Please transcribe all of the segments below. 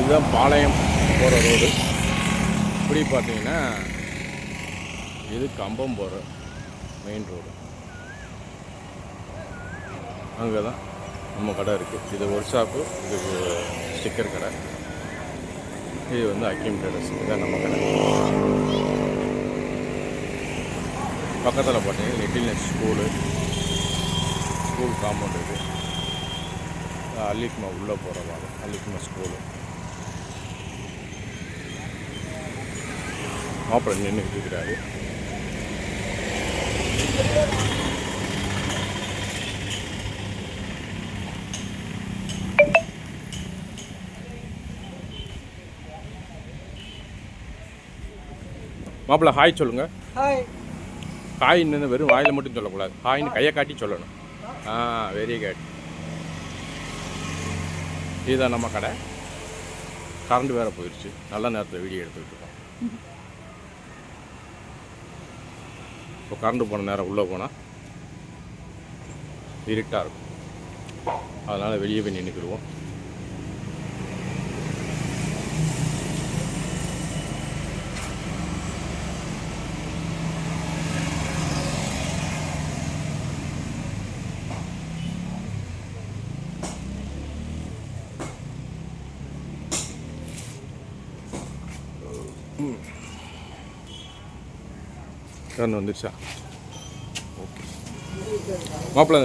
இதுதான் பாளையம் போகிற ரோடு. இப்படி பார்த்தீங்கன்னா இது கம்பம் போகிற மெயின் ரோடு. அங்கே தான் நம்ம கடை இருக்குது. இது ஒர்க் ஷாப்பு, இது ஸ்டிக்கர் கடை. இது வந்து அக்கீம் ட்ரேடர்ஸ். இதுதான் நம்ம கடை. பக்கத்தில் பார்த்தீங்கன்னா லிட்டில் நெட் ஸ்கூல் காம்பவுண்ட் இருக்குது. அல்லிக்குமா உள்ளே போகிற மாதிரி அல்லிக்குமா ஸ்கூலு. மாப்பிள்ளை நின்றுக்கிட்டு இருக்கிறாரு. மாப்பிள்ளை ஹாய் சொல்லுங்கள். ஹாய். ஹாய்ன்னு வெறும் வாயில் மட்டும் சொல்லக்கூடாது, ஹாய்ன்னு கையை காட்டி சொல்லணும். Very good. இதுதான் நம்ம கடை. கரண்ட் வேறு போயிடுச்சு. நல்ல நேரத்தில் வீடியோ எடுத்துக்கிட்டு இருக்கோம். இப்போ கரண்ட் போன நேரம் உள்ளே போனால் இருட்டாக இருக்கும். அதனால் வெளியே போய் நின்றுக்கிடுவோம். கரண்ட் வந்துருச்சா? ஓகே மாப்பிள்ளை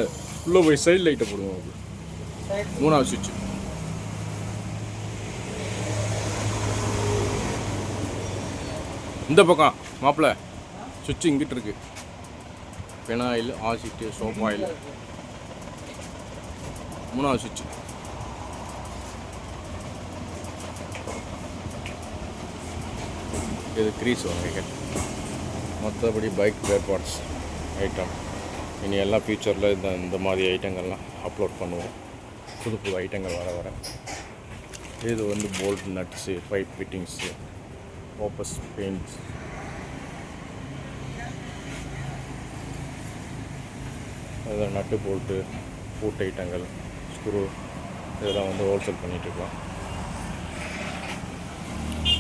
உள்ளே போய் சைடு லைட்டை போடுவோம். மாப்பிள்ளை 3வது சுவிட்சு. இந்த பக்கம் மாப்பிள்ளை சுவிட்சு இங்கிட்டு இருக்கு. Phenyl, acid, soap oil. 3வது சுவிட்சு. இது க்ரீஸ் வாங்க. மற்றபடி பைக் ஸ்பேர் பார்ட்ஸ் ஐட்டம். இனி எல்லாம் ஃபியூச்சரில் இந்த மாதிரி ஐட்டங்கள்லாம் அப்லோட் பண்ணுவோம். புது ஐட்டங்கள் வர. இது வந்து bolt, nuts, pipe fittings, Opus paints. அதில் நட்டு போல்ட்டு, பூட் ஐட்டங்கள், ஸ்க்ரூ இதெல்லாம் வந்து ஹோல்சேல் பண்ணிகிட்ருக்கோம்.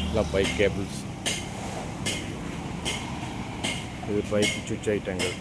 எல்லாம் பைக் கேபிள்ஸ். இது பைப் சுவிட்ச் ஐட்டங்கள்.